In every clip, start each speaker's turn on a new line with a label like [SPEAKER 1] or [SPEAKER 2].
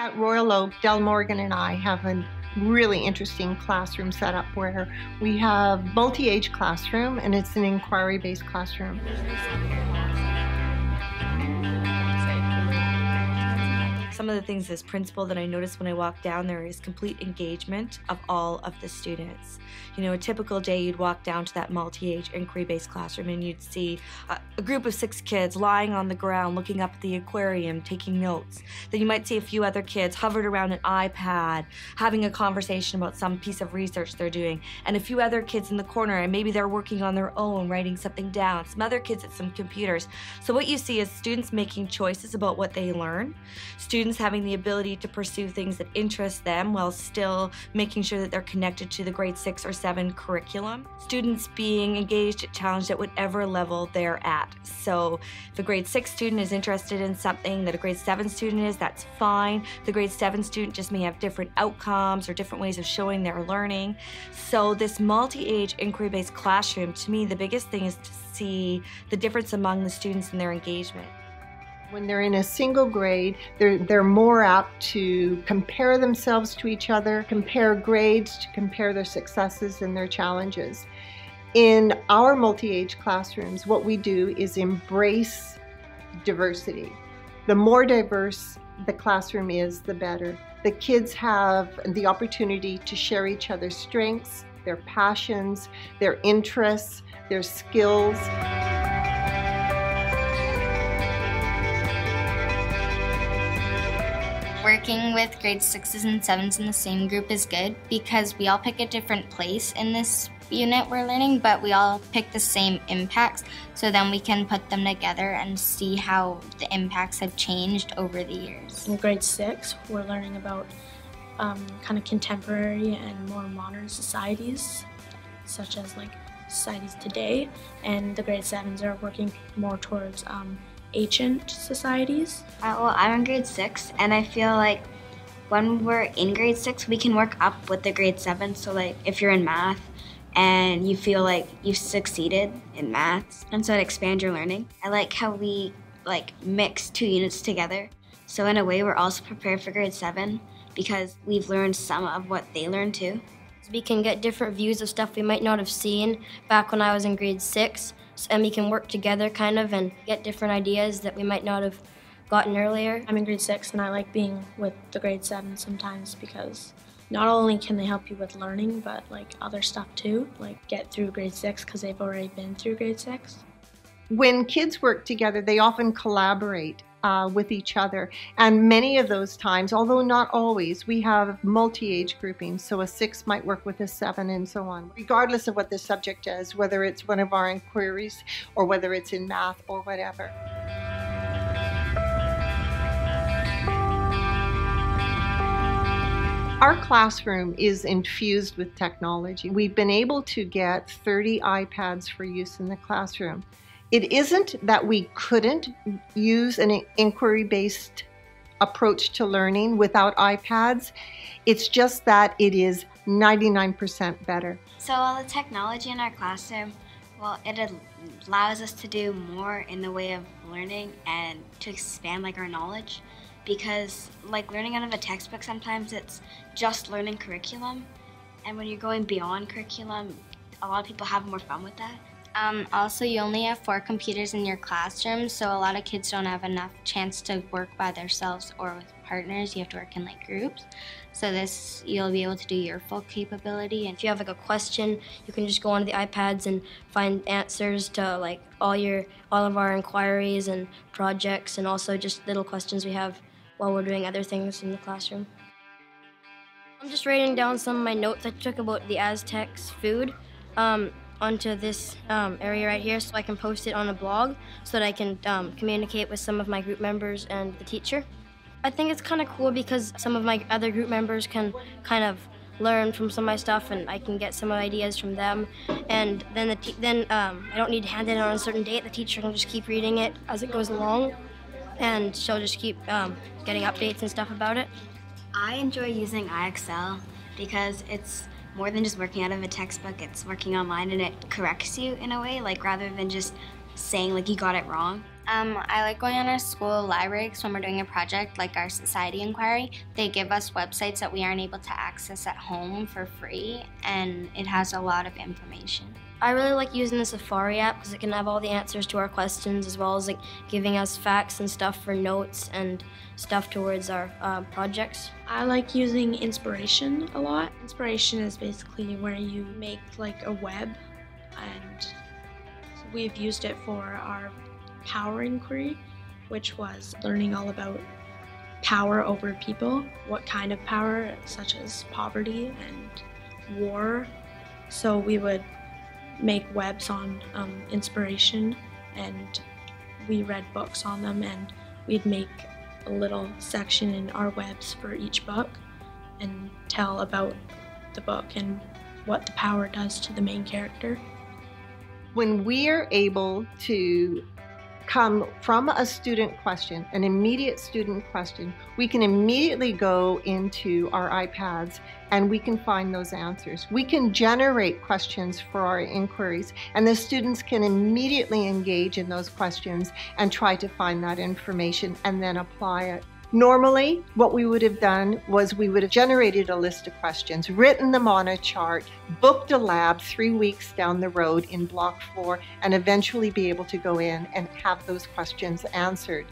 [SPEAKER 1] At Royal Oak, Del Morgan and I have a really interesting classroom setup where we have multi-age classroom, and it's an inquiry-based classroom.
[SPEAKER 2] Some of the things as principal that I noticed when I walked down there is complete engagement of all of the students. You know, a typical day you'd walk down to that multi-age inquiry-based classroom and you'd see a group of 6 kids lying on the ground looking up at the aquarium taking notes. Then you might see a few other kids hovered around an iPad having a conversation about some piece of research they're doing, and a few other kids in the corner and maybe they're working on their own, writing something down, some other kids at some computers. So what you see is students making choices about what they learn, students having the ability to pursue things that interest them while still making sure that they're connected to the grade 6 or 7 curriculum. Students being engaged, challenged at whatever level they're at. So if a grade 6 student is interested in something that a grade 7 student is, that's fine. The grade 7 student just may have different outcomes or different ways of showing their learning. So this multi-age inquiry-based classroom, to me, the biggest thing is to see the difference among the students and their engagement.
[SPEAKER 1] When they're in a single grade, they're more apt to compare themselves to each other, compare grades, to compare their successes and their challenges. In our multi-age classrooms, what we do is embrace diversity. The more diverse the classroom is, the better. The kids have the opportunity to share each other's strengths, their passions, their interests, their skills.
[SPEAKER 3] Working with grade 6s and 7s in the same group is good because we all pick a different place in this unit we're learning, but we all pick the same impacts, so then we can put them together and see how the impacts have changed over the years.
[SPEAKER 4] In grade 6, we're learning about kind of contemporary and more modern societies, such as like societies today, and the grade 7s are working more towards ancient societies.
[SPEAKER 5] Well, I'm in grade 6, and I feel like when we're in grade 6, we can work up with the grade 7. So like if you're in math and you feel like you've succeeded in math, and so it expands your learning. I like how we like mix 2 units together. So in a way, we're also prepared for grade 7 because we've learned some of what they learned too.
[SPEAKER 6] We can get different views of stuff we might not have seen back when I was in grade 6. And we can work together kind of and get different ideas that we might not have gotten earlier.
[SPEAKER 4] I'm in grade 6 and I like being with the grade 7 sometimes because not only can they help you with learning, but like other stuff too, like get through grade 6 because they've already been through grade 6.
[SPEAKER 1] When kids work together, they often collaborate with each other, and many of those times, although not always, we have multi-age groupings, so a 6 might work with a 7 and so on, regardless of what the subject is, whether it's one of our inquiries or whether it's in math or whatever. Our classroom is infused with technology. We've been able to get 30 iPads for use in the classroom. It isn't that we couldn't use an inquiry-based approach to learning without iPads. It's just that it is 99% better.
[SPEAKER 5] So all the technology in our classroom, well, it allows us to do more in the way of learning and to expand like our knowledge, because like learning out of a textbook, sometimes it's just learning curriculum, and when you're going beyond curriculum, a lot of people have more fun with that.
[SPEAKER 3] Also, you only have 4 computers in your classroom, so a lot of kids don't have enough chance to work by themselves or with partners. You have to work in like groups. So this, you'll be able to do your full capability. And
[SPEAKER 6] if you have like a question, you can just go onto the iPads and find answers to like all of our inquiries and projects, and also just little questions we have while we're doing other things in the classroom. I'm just writing down some of my notes I took about the Aztecs' food onto this area right here, so I can post it on a blog so that I can communicate with some of my group members and the teacher. I think it's kind of cool because some of my other group members can kind of learn from some of my stuff, and I can get some ideas from them. And then I don't need to hand it in on a certain date. The teacher can just keep reading it as it goes along, and she'll just keep getting updates and stuff about it.
[SPEAKER 5] I enjoy using IXL because it's more than just working out of a textbook. It's working online and it corrects you in a way, like rather than just saying like you got it wrong?
[SPEAKER 3] I like going on our school library because when we're doing a project like our society inquiry, they give us websites that we aren't able to access at home for free, and it has a lot of information.
[SPEAKER 6] I really like using the Safari app because it can have all the answers to our questions as well as like giving us facts and stuff for notes and stuff towards our projects.
[SPEAKER 4] I like using Inspiration a lot. Inspiration is basically where you make like a web, and we've used it for our power inquiry, which was learning all about power over people, what kind of power, such as poverty and war. So we would make webs on Inspiration, and we read books on them, and we'd make a little section in our webs for each book and tell about the book and what the power does to the main character.
[SPEAKER 1] When we are able to come from a student question, an immediate student question, we can immediately go into our iPads and we can find those answers. We can generate questions for our inquiries, and the students can immediately engage in those questions and try to find that information and then apply it. Normally, what we would have done was we would have generated a list of questions, written them on a chart, booked a lab 3 weeks down the road in block 4, and eventually be able to go in and have those questions answered.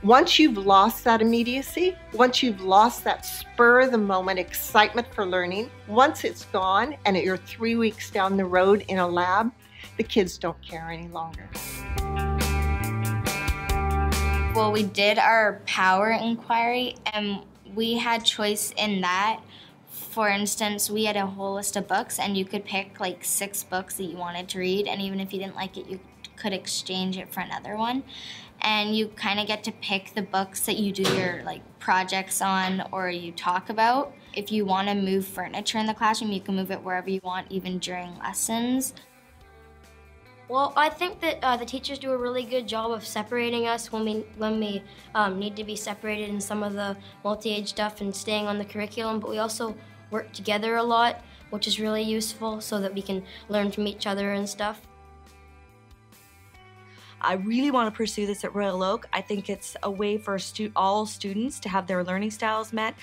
[SPEAKER 1] Once you've lost that immediacy, once you've lost that spur of the moment excitement for learning, once it's gone and you're 3 weeks down the road in a lab, the kids don't care any longer.
[SPEAKER 3] Well, we did our power inquiry, and we had choice in that. For instance, we had a whole list of books, and you could pick like 6 books that you wanted to read, and even if you didn't like it, you could exchange it for another one. And you kind of get to pick the books that you do your like projects on or you talk about. If you want to move furniture in the classroom, you can move it wherever you want, even during lessons.
[SPEAKER 6] Well, I think that the teachers do a really good job of separating us when we need to be separated in some of the multi-age stuff and staying on the curriculum, but we also work together a lot, which is really useful so that we can learn from each other and stuff.
[SPEAKER 2] I really want to pursue this at Royal Oak. I think it's a way for all students to have their learning styles met.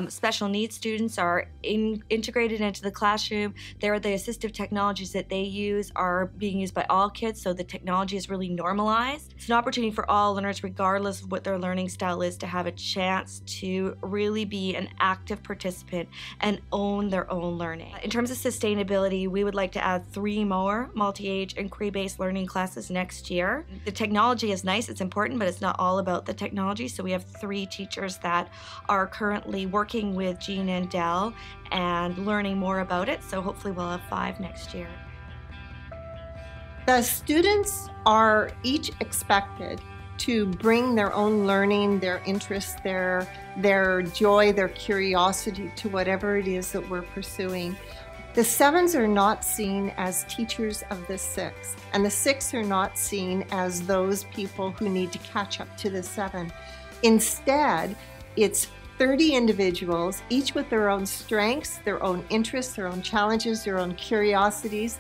[SPEAKER 2] Special needs students are integrated into the classroom. The assistive technologies that they use are being used by all kids, so the technology is really normalized. It's an opportunity for all learners, regardless of what their learning style is, to have a chance to really be an active participant and own their own learning. In terms of sustainability, we would like to add 3 more multi-age inquiry-based learning classes next year. The technology is nice, it's important, but it's not all about the technology. So we have 3 teachers that are currently working with Jean and Dell and learning more about it. So hopefully we'll have 5 next year.
[SPEAKER 1] The students are each expected to bring their own learning, their interests, their joy, their curiosity to whatever it is that we're pursuing. The 7s are not seen as teachers of the 6, and the 6 are not seen as those people who need to catch up to the 7. Instead, it's 30 individuals, each with their own strengths, their own interests, their own challenges, their own curiosities,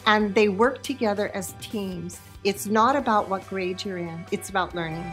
[SPEAKER 1] and they work together as teams. It's not about what grade you're in, it's about learning.